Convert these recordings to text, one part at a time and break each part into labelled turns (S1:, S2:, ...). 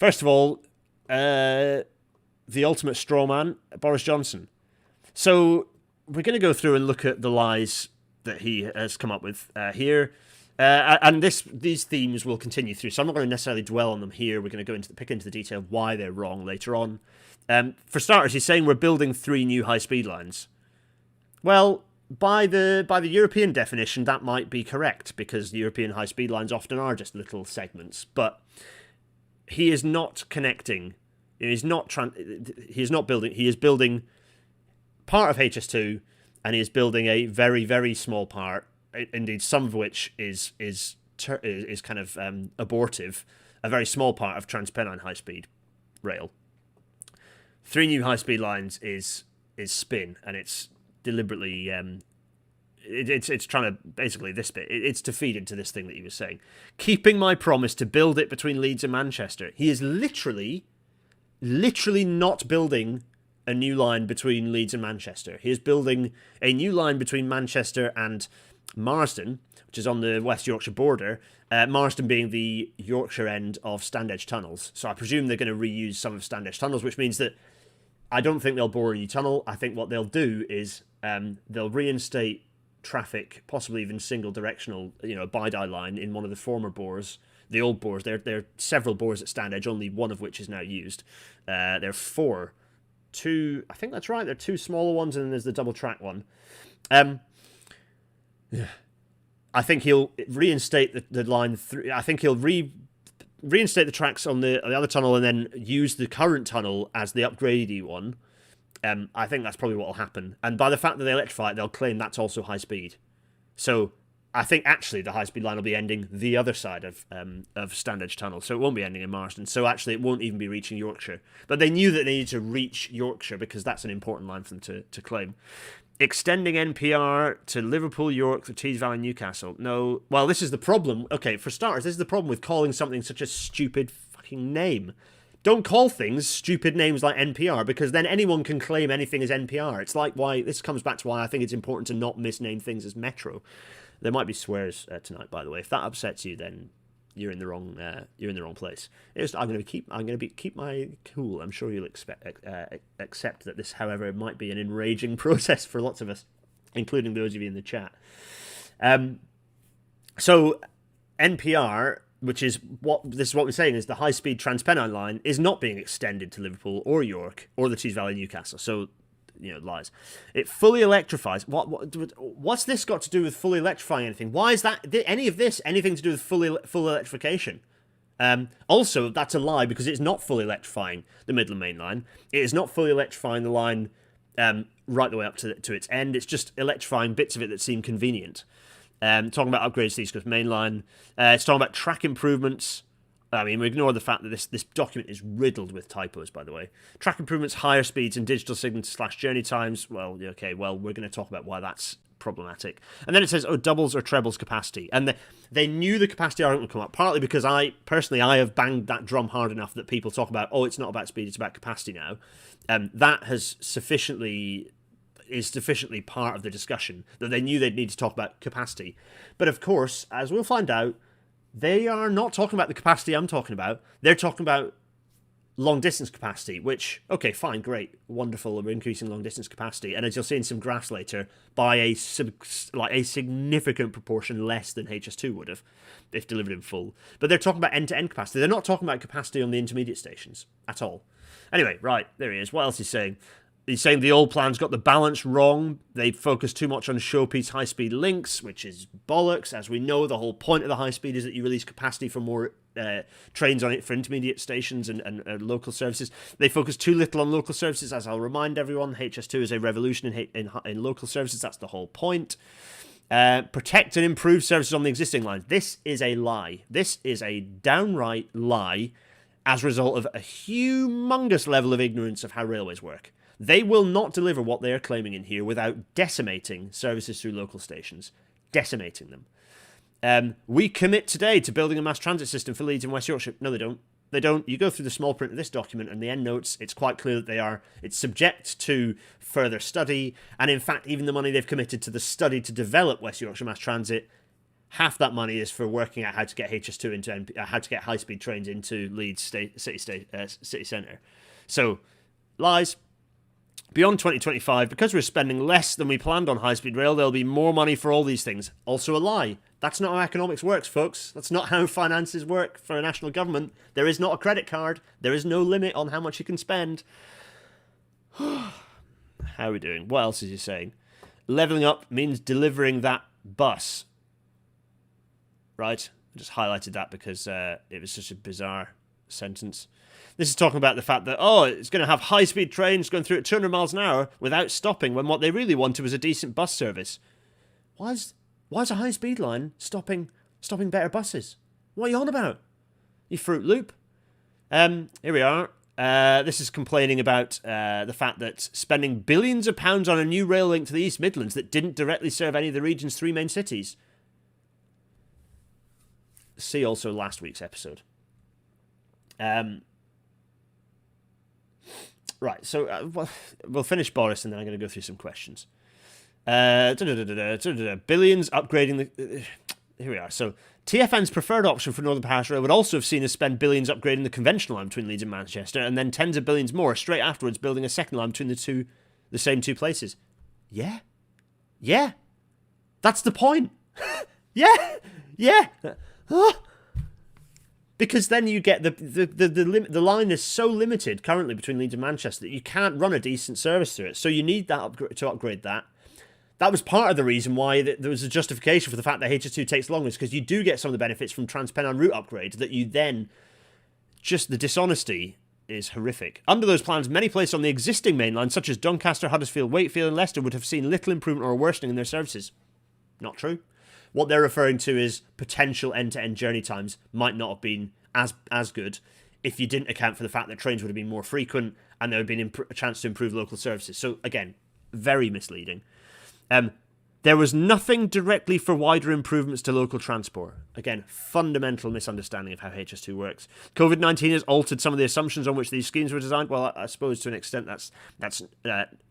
S1: First of all, the ultimate straw man, Boris Johnson. So we're going to go through and look at the lies that he has come up with here. And these themes will continue through, so I'm not going to necessarily dwell on them here. We're going to pick into the detail of why they're wrong later on. For starters, he's saying we're building 3 new high-speed lines. Well, by the European definition, that might be correct, because European high-speed lines often are just little segments. But he is not connecting. He is not building. He is building part of HS2, and he is building a very, very small part. Indeed, some of which is kind of abortive. A very small part of Transpennine high-speed rail. 3 new high-speed lines is spin, and it's deliberately it's trying to basically this bit. It's to feed into this thing that he was saying. Keeping my promise to build it between Leeds and Manchester. He is literally not building a new line between Leeds and Manchester. He is building a new line between Manchester and Marsden, which is on the West Yorkshire border, Marsden being the Yorkshire end of Standedge tunnels. So I presume they're going to reuse some of Standedge tunnels, which means that I don't think they'll bore a new tunnel. I think what they'll do is they'll reinstate traffic, possibly even single directional, a bi-die line in one of the former bores, the old bores. There are several bores at Standedge, only one of which is now used. There are 4. 2, I think that's right, there are 2 smaller ones, and then there's the double track one. I think he'll reinstate the line through. I think he'll reinstate the tracks on the other tunnel, and then use the current tunnel as the upgraded one. I think that's probably what will happen. And by the fact that they electrify it, they'll claim that's also high speed. So I think actually the high speed line will be ending the other side of Standedge Tunnel, so it won't be ending in Marsden. So actually it won't even be reaching Yorkshire. But they knew that they needed to reach Yorkshire because that's an important line for them to claim. Extending NPR to Liverpool, York, the Tees Valley, Newcastle. No, well, this is the problem. Okay, for starters, this is the problem with calling something such a stupid fucking name. Don't call things stupid names like NPR, because then anyone can claim anything as NPR. It's like this comes back to why I think it's important to not misname things as Metro. There might be swears tonight, by the way. If that upsets you, then you're in the wrong place. I'm going to keep my cool. I'm sure you'll accept that this, however, might be an enraging process for lots of us, including those of you in the chat. So NPR, which is what we're saying, is the high-speed Transpennine line is not being extended to Liverpool or York or the Tees Valley, Newcastle. So lies. It fully electrifies. What's this got to do with fully electrifying anything? Why is that any of this anything to do with full electrification? Also, that's a lie, because it's not fully electrifying the Midland Main Line. It is not fully electrifying the line right the way up to its end. It's just electrifying bits of it that seem convenient. Talking about upgrades to the East Coast Main Line. It's talking about track improvements. I mean, we ignore the fact that this document is riddled with typos, by the way. Track improvements, higher speeds, and digital signal/journey times. Well, okay, we're going to talk about why that's problematic. And then it says, doubles or trebles capacity. And they knew the capacity argument would come up, partly because I have banged that drum hard enough that people talk about, it's not about speed, it's about capacity now. That is sufficiently part of the discussion, that they knew they'd need to talk about capacity. But of course, as we'll find out, they are not talking about the capacity I'm talking about. They're talking about long-distance capacity, which, okay, fine, great, wonderful, we're increasing long-distance capacity. And as you'll see in some graphs later, by a significant proportion less than HS2 would have, if delivered in full. But they're talking about end-to-end capacity. They're not talking about capacity on the intermediate stations at all. Anyway, right, there he is. What else is he saying? He's saying the old plan's got the balance wrong. They focus too much on showpiece high-speed links, which is bollocks. As we know, the whole point of the high-speed is that you release capacity for more trains on it for intermediate stations and local services. They focus too little on local services. As I'll remind everyone, HS2 is a revolution in local services. That's the whole point. Protect and improve services on the existing lines. This is a lie. This is a downright lie as a result of a humongous level of ignorance of how railways work. They will not deliver what they are claiming in here without decimating services through local stations. Decimating them. We commit today to building a mass transit system for Leeds and West Yorkshire. No, they don't. They don't. You go through the small print of this document and the end notes, it's quite clear that it's subject to further study. And in fact, even the money they've committed to the study to develop West Yorkshire mass transit Half that money is for working out how to get HS2 into how to get high-speed trains into Leeds city centre. So, lies. Beyond 2025, because we're spending less than we planned on high-speed rail, there'll be more money for all these things. Also a lie. That's not how economics works, folks. That's not how finances work for a national government. There is not a credit card. There is no limit on how much you can spend. How are we doing? What else is he saying? Levelling up means delivering that bus. Right? I just highlighted that because it was such a bizarre sentence. This is talking about the fact that, it's going to have high-speed trains going through at 200 miles an hour without stopping, when what they really wanted was a decent bus service. Why is a high-speed line stopping better buses? What are you on about? You Fruit Loop? Here we are. This is complaining about the fact that spending billions of pounds on a new rail link to the East Midlands that didn't directly serve any of the region's 3 main cities. See also last week's episode. Right, so we'll finish Boris and then I'm going to go through some questions. Billions upgrading the... here we are. So, TfN's preferred option for Northern Passenger would also have seen us spend billions upgrading the conventional line between Leeds and Manchester, and then tens of billions more straight afterwards building a second line between the same two places. Yeah. Yeah. That's the point. Yeah. Yeah. Because then you get the line is so limited currently between Leeds and Manchester that you can't run a decent service through it. So you need that to upgrade that. That was part of the reason why there was a justification for the fact that HS2 takes longer, is because you do get some of the benefits from TransPennine route upgrades that you then... Just the dishonesty is horrific. Under those plans, many places on the existing main line, such as Doncaster, Huddersfield, Wakefield and Leicester, would have seen little improvement or worsening in their services. Not true. What they're referring to is potential end-to-end journey times might not have been as good if you didn't account for the fact that trains would have been more frequent and there would have been a chance to improve local services. So, again, very misleading. There was nothing directly for wider improvements to local transport. Again, fundamental misunderstanding of how HS2 works. COVID-19 has altered some of the assumptions on which these schemes were designed. Well, I suppose to an extent that's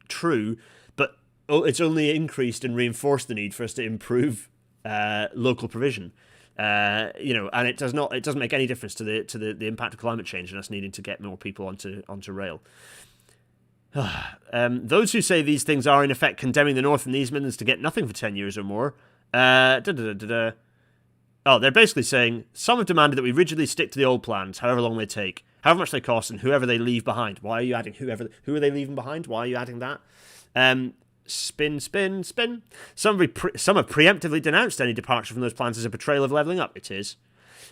S1: true, but it's only increased and reinforced the need for us to improve local provision. And it doesn't make any difference to the impact of climate change and us needing to get more people onto rail. Those who say these things are in effect condemning the North and the East Midlands to get nothing for 10 years or more. They're basically saying some have demanded that we rigidly stick to the old plans, however long they take, however much they cost, and whoever they leave behind. Why are you adding who are they leaving behind? Why are you adding that? Spin. Some have preemptively denounced any departure from those plans as a betrayal of levelling up. It is.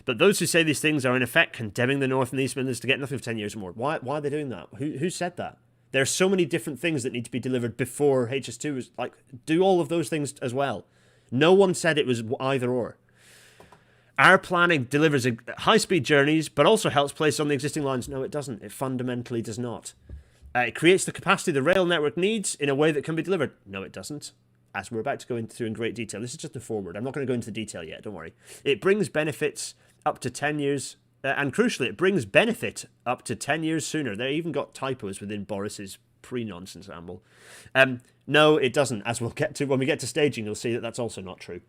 S1: But those who say these things are in effect condemning the North and the East Midlands to get nothing for 10 years or more. Why are they doing that? Who said that? There are so many different things that need to be delivered before HS2 is do all of those things as well. No one said it was either or. Our planning delivers high-speed journeys, but also helps places on the existing lines. No, it doesn't. It fundamentally does not. It creates the capacity the rail network needs in a way that can be delivered. No, it doesn't. As we're about to go into in great detail. This is just a forward. I'm not going to go into the detail yet, don't worry. It brings benefits up to 10 years... and crucially, it brings benefit up to 10 years sooner. They even got typos within Boris's pre-nonsense amble. No, it doesn't. As we'll get to when we get to staging, you'll see that that's also not true.